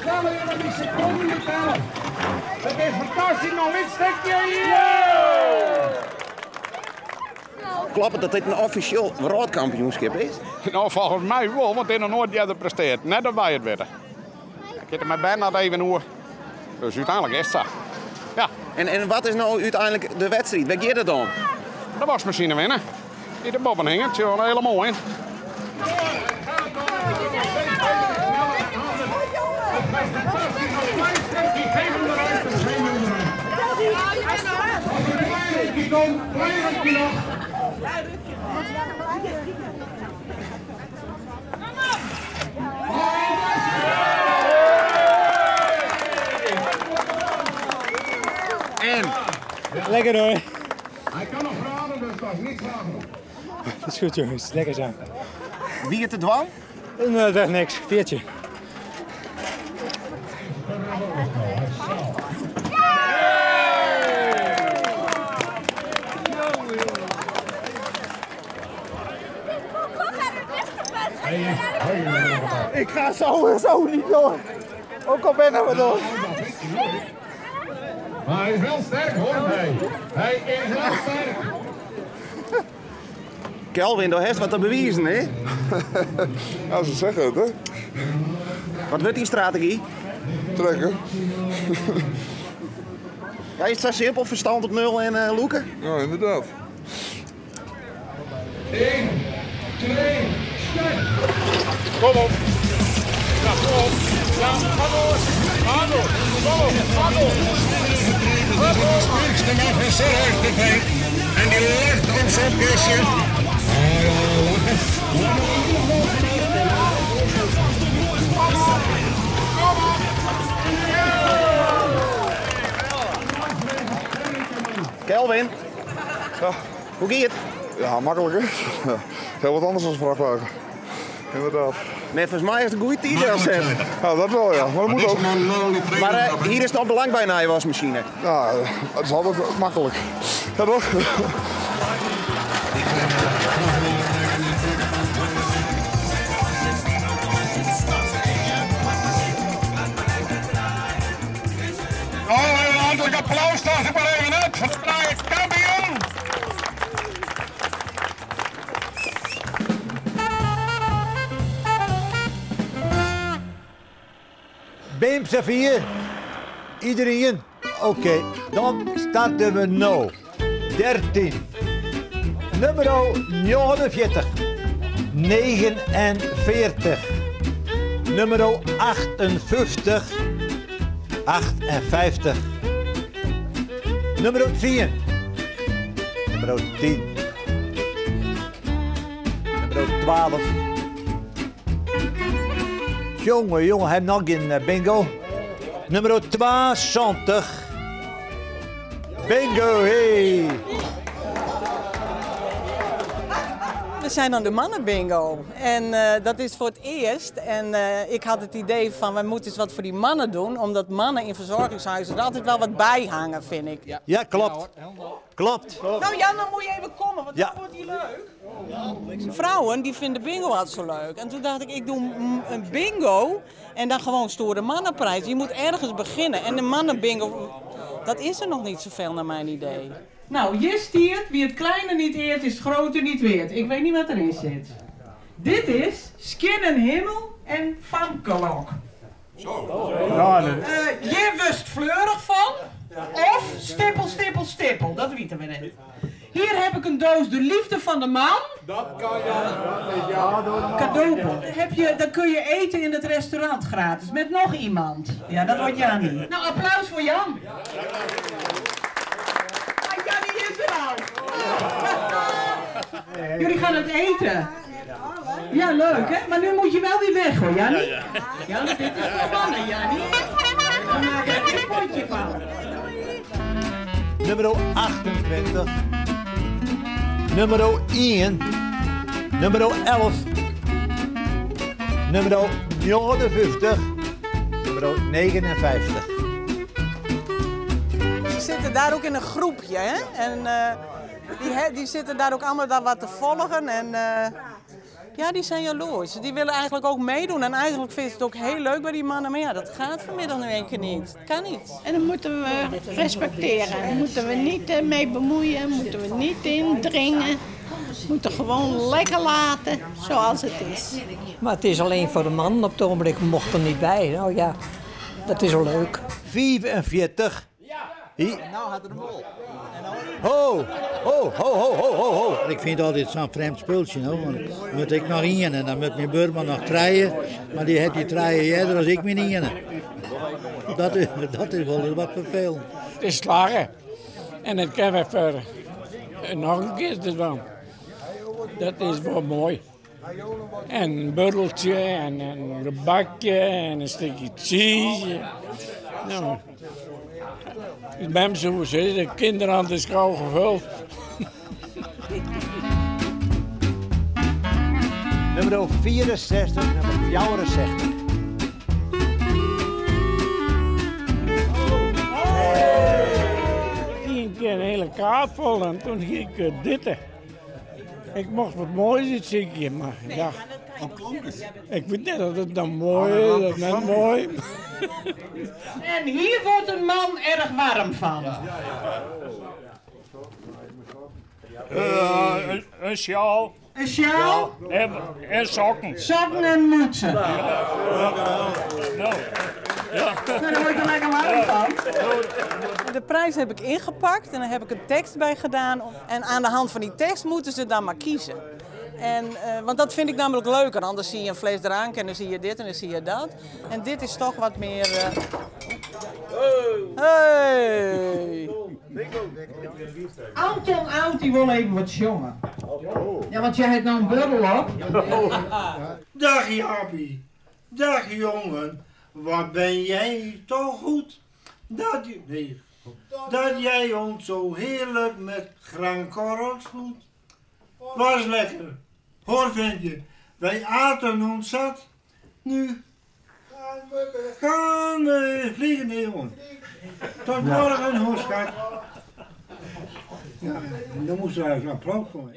tellen jullie die seconden niet tellen. Het is fantastisch, nog niet stukje hier! Klopt het dat dit een officieel wereldkampioenschap is? Nou, volgens mij wel, want hij nog nooit eerder presteert. Net dat wij het weten. Ik heb het met Bernard even hoor. Dus uiteindelijk is het zo. Ja. En wat is nou uiteindelijk de wedstrijd? Waar gaat het dan? De wasmachine winnen. Die de bobben hingen. Het is wel helemaal mooi. En? Lekker hoor. Hij kan nog graden, dus dat is niet graden. Dat is goed jongens, lekker zo. Wie het te dwang? Dat is niks, veertje. Ik ga zo niet door. Ook al ben ik door. Maar hij is wel sterk hoor, hij is wel sterk. Kelvin, daar heeft wat te bewijzen, hè? Ja, ze zeggen het, hè? Wat wordt die strategie? Trekken. Ja, is het zo simpel? Verstand op nul en loeken? Ja, inderdaad. 1, 2, start! Kom op. Ja, kom op. Ja, ga door. Ga door. Kom op. Ga door. De sterkste mag een sterk erbij. En die ligt op zo'n kistje. Kelvin, Ja, hoe gaat het? ja makkelijk, hè? Ja, heel wat anders dan een vrachtwagen. Inderdaad. Nee, volgens mij is het een goede t-shirt zijn. Ja, dat wel, ja. Maar dat moet ook. Maar hier is nog belang bij naar je wasmachine. Ja, het is altijd makkelijk. Ja, toch? Oh, een hartelijk applaus, dacht ik maar even uit voor de fraaie kampioen. Beemse 4. Iedereen? Oké, dan starten we nu. 13. Nummer 49. 49. Nummer 58. 58. Nummer 10. Nummer 10. Nummer 12. Jongen, heb nog een bingo. Nummer 72. Bingo, hey. We zijn aan de mannenbingo en dat is voor het eerst. En ik had het idee van we moeten eens wat voor die mannen doen. Omdat mannen in verzorgingshuizen er altijd wel wat bij hangen, vind ik. Ja, klopt. Klopt. Nou Jan, dan moet je even komen, want Ja. dan wordt die leuk. Vrouwen die vinden bingo altijd zo leuk. En toen dacht ik doe een bingo en dan gewoon stoere mannenprijs. Je moet ergens beginnen. En de mannenbingo, dat is er nog niet zoveel naar mijn idee. Nou, je stiert, wie het kleine niet eert, is het grote niet weert. Ik weet niet wat erin zit. Dit is Skin en Himmel en Famkelok. Je wust fleurig van, of stippel, stippel, stippel. Dat weten we net. Hier heb ik een doos De Liefde van de Man. Dat kan je. Cadeaubon. Dan kun je eten in het restaurant gratis, met nog iemand. Ja, dat wordt Jan niet. Nou, applaus voor Jan. Jullie gaan het eten. Ja, leuk hè? Maar nu moet je wel weer weg hoor, Jannie. Ja, dit is voor mannen, Jannie. Dan maak ik er een potje van. Nummer 28. Nummer 1. Nummer 11. Nummer 59. Nummer 59. Ze zitten daar ook in een groepje hè. En Die zitten daar ook allemaal daar wat te volgen. En ja, die zijn jaloers. Die willen eigenlijk ook meedoen. En eigenlijk vinden ze het ook heel leuk bij die mannen. Maar ja, dat gaat vanmiddag nu één keer niet. Dat kan niet. En dan moeten we respecteren. Daar moeten we niet mee bemoeien. Moeten we niet indringen. We moeten gewoon lekker laten zoals het is. Maar het is alleen voor de man. Op het ogenblik mocht er niet bij. Nou ja, dat is wel leuk. 45. Nou had er een bol. Ho, ho, ho, ho, ho, ho, ho. Ik vind het altijd zo'n vreemd speeltje, hoor. Want moet ik nog in en dan moet mijn buurman nog treien. Maar die heeft die treien eerder als ik me niet in. Dat is wel wat vervelend. Het is slagen. En het kan even nog een keer te doen. Dat is wel mooi. En een burreltje en een gebakje en een stukje cheese. Nou, ik ben zo gezegd, de kinderhand is gauw gevuld. Nummer 64, nummer 64. Eén keer een hele kaart vol en toen ging ik ditten. Ik mocht wat moois iets zien, maar ja. Ik weet niet of het dan mooi is, dat net mooi. En hier wordt een man erg warm van. Een sjaal. Een sjaal? En sokken. Sokken en mutsen. Daar word je er lekker warm van. De prijs heb ik ingepakt en dan heb ik een tekst bij gedaan. En aan de hand van die tekst moeten ze dan maar kiezen. En, want dat vind ik namelijk leuker. Anders zie je een vleesdrank en dan zie je dit en dan zie je dat. En dit is toch wat meer... Hey! Anton Oud, die wil even wat jongen. Ja, want jij hebt nou een bubbel op. Dag Jaapie. Dag jongen. Wat ben jij toch goed? Dat jij ons zo heerlijk met graankorrels voedt. Was lekker. Hoor ventje, wij aten ons zat. Nu gaan we vliegen, nee jongen. Tot morgen, hoor schat. Ja, dan moest er even een applaus voor.